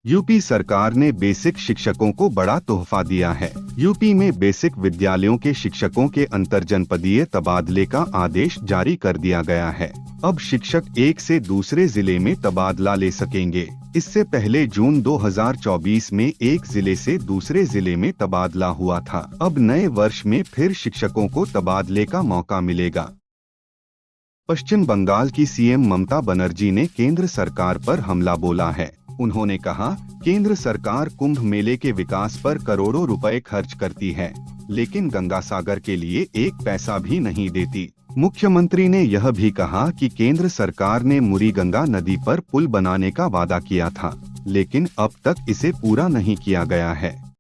UP सरकार ने basic शिक्षकों को बड़ा तोहफा दिया है। यूपी में बेसिक विद्यालयों के शिक्षकों के अंतरजनपदीय तबादले का आदेश जारी कर दिया गया है। अब शिक्षक एक से दूसरे जिले में तबादला ले सकेंगे। इससे पहले जून 2024 में एक जिले से दूसरे जिले में तबादला हुआ था। अब नए वर्ष में फिर शिक्षकों को तबादले का मौका मिलेगा। पश्चिम बंगाल की सीएम ममता बनर्जी ने केंद्र सरकार पर हमला बोला है। उन्होंने कहा, केंद्र सरकार कुंभ मेले के विकास पर करोड़ों रुपए खर्च करती है, लेकिन गंगा सागर के लिए एक पैसा भी नहीं देती। मुख्यमंत्री ने यह भी कहा कि केंद्र सरकार ने मुरी गंगा नदी पर पुल बनाने का वादा किया था, लेकिन अब तक इसे पूरा नहीं किया गया है।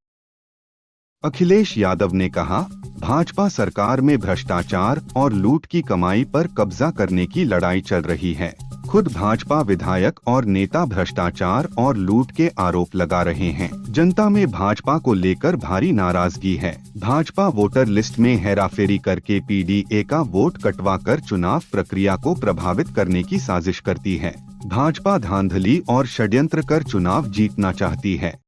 अखिलेश यादव ने कहा, भाजपा सरकार में भ्रष्टाचार और लूट की कमाई पर कब्जा करने की लड़ाई चल रही है। खुद भाजपा विधायक और नेता भ्रष्टाचार और लूट के आरोप लगा रहे हैं। जनता में भाजपा को लेकर भारी नाराजगी है। भाजपा वोटर लिस्ट में हेराफेरी करके पीडीए का वोट कटवाकर चुनाव प्रक्रिया को प्रभावित करने की साजिश करती है। भाजपा धांधली और षड्यंत्र कर चुनाव जीतना चाहती है।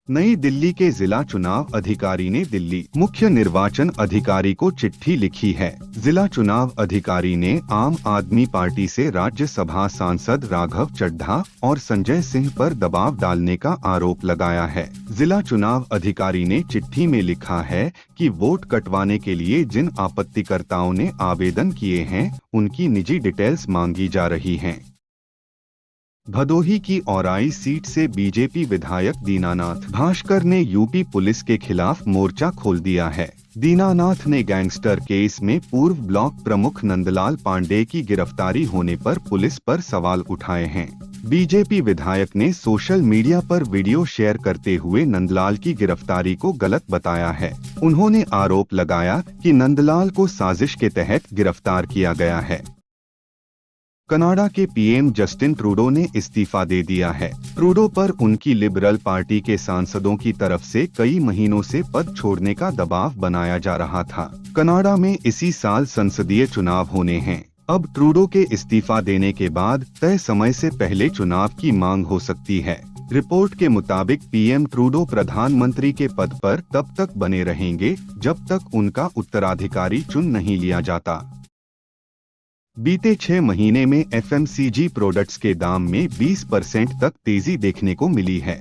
नई दिल्ली के जिला चुनाव अधिकारी ने दिल्ली मुख्य निर्वाचन अधिकारी को चिट्ठी लिखी है। जिला चुनाव अधिकारी ने आम आदमी पार्टी से राज्यसभा सांसद राघव चड्ढा और संजय सिंह पर दबाव डालने का आरोप लगाया है। जिला चुनाव अधिकारी ने चिट्ठी में लिखा है कि वोट कटवाने के लिए जिन आपत्तिकर्ताओं ने आवेदन किए हैं, उनकी निजी डिटेल्स मांगी जा रही हैं। भदोही की औराई सीट से बीजेपी विधायक दीनानाथ भास्कर ने यूपी पुलिस के खिलाफ मोर्चा खोल दिया है। दीनानाथ ने गैंगस्टर केस में पूर्व ब्लॉक प्रमुख नंदलाल पांडे की गिरफ्तारी होने पर पुलिस पर सवाल उठाए हैं। बीजेपी विधायक ने सोशल मीडिया पर वीडियो शेयर करते हुए नंदलाल की गिरफ्तारी को गलत बताया है। उन्होंने आरोप लगाया कि नंदलाल को साजिश के तहत गिरफ्तार किया गया है। कनाडा के पीएम जस्टिन ट्रूडो ने इस्तीफा दे दिया है। ट्रूडो पर उनकी लिबरल पार्टी के सांसदों की तरफ से कई महीनों से पद छोड़ने का दबाव बनाया जा रहा था। कनाडा में इसी साल संसदीय चुनाव होने हैं। अब ट्रूडो के इस्तीफा देने के बाद तय समय से पहले चुनाव की मांग हो सकती है। रिपोर्ट के मुताबिक पीएम ट्रूडो प्रधानमंत्री के पद पर तब तक बने रहेंगे जब तक उनका उत्तराधिकारी चुन नहीं लिया जाता। बीते 6 महीने में एफएमसीजी प्रोडक्ट्स के दाम में 20% तक तेजी देखने को मिली है।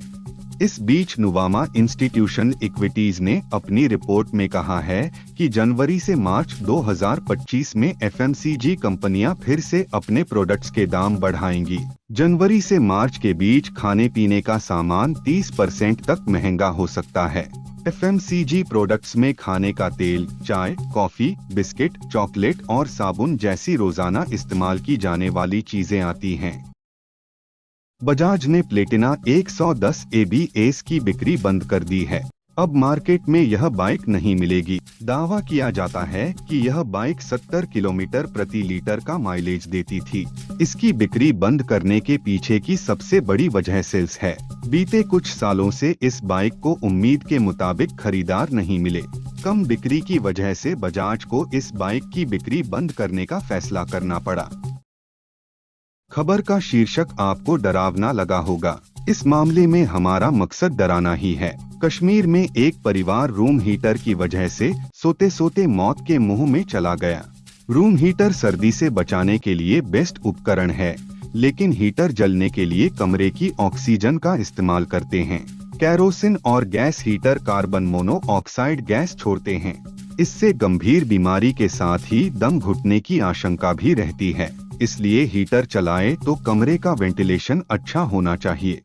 इस बीच नुवामा इंस्टीट्यूशनल इक्विटीज ने अपनी रिपोर्ट में कहा है कि जनवरी से मार्च 2025 में एफएमसीजी कंपनियां फिर से अपने प्रोडक्ट्स के दाम बढ़ाएंगी। जनवरी से मार्च के बीच खाने पीने का सामान 30% तक महंगा हो सकता है। एफएमसीजी प्रोडक्ट्स में खाने का तेल, चाय, कॉफी, बिस्किट, चॉकलेट और साबुन जैसी रोजाना इस्तेमाल की जाने वाली चीजें आती हैं। बजाज ने प्लेटिना 110 ABS की बिक्री बंद कर दी है। अब मार्केट में यह बाइक नहीं मिलेगी। दावा किया जाता है कि यह बाइक 70 किलोमीटर प्रति लीटर का माइलेज देती थी। इसकी बिक्री बंद करने के पीछे की सबसे बड़ी वजह सेल्स है। बीते कुछ सालों से इस बाइक को उम्मीद के मुताबिक खरीदार नहीं मिले। कम बिक्री की वजह से बजाज को इस बाइक की बिक्री बंद करने का फैसला करना पड़ा। खबर का शीर्षक आपको डरावना लगा होगा। इस मामले में हमारा मकसद डराना ही है। कश्मीर में एक परिवार रूम हीटर की वजह से सोते सोते मौत के मुंह में चला गया। रूम हीटर सर्दी से बचाने के लिए बेस्ट उपकरण है, लेकिन हीटर जलने के लिए कमरे की ऑक्सीजन का इस्तेमाल करते हैं। केरोसिन और gas heater carbon monoxide gas छोड़ते हैं। इससे गंभीर बीमारी के साथ ही दम घुटने की आशंका भी रहती है। इसलिए हीटर चलाएं तो कमरे का वेंटिलेशन अच्छा होना चाहिए।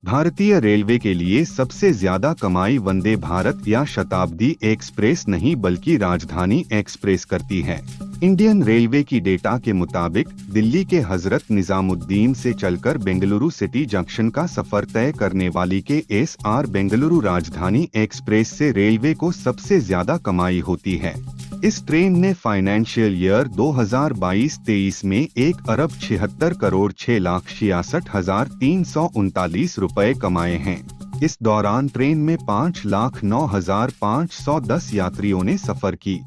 भारतीय रेलवे के लिए सबसे ज्यादा कमाई वंदे भारत या शताब्दी एक्सप्रेस नहीं बल्कि राजधानी एक्सप्रेस करती है। इंडियन रेलवे की डेटा के मुताबिक दिल्ली के हजरत निजामुद्दीन से चलकर बेंगलुरु सिटी जंक्शन का सफर तय करने वाली KSR बेंगलुरु राजधानी एक्सप्रेस से रेलवे को सबसे ज्यादा कमाई होती है। इस ट्रेन ने फाइनेंशियल ईयर 2022-23 में 1,06,06,339 रुपए कमाए हैं। इस दौरान ट्रेन में 5,09,510 यात्रियों ने सफर की।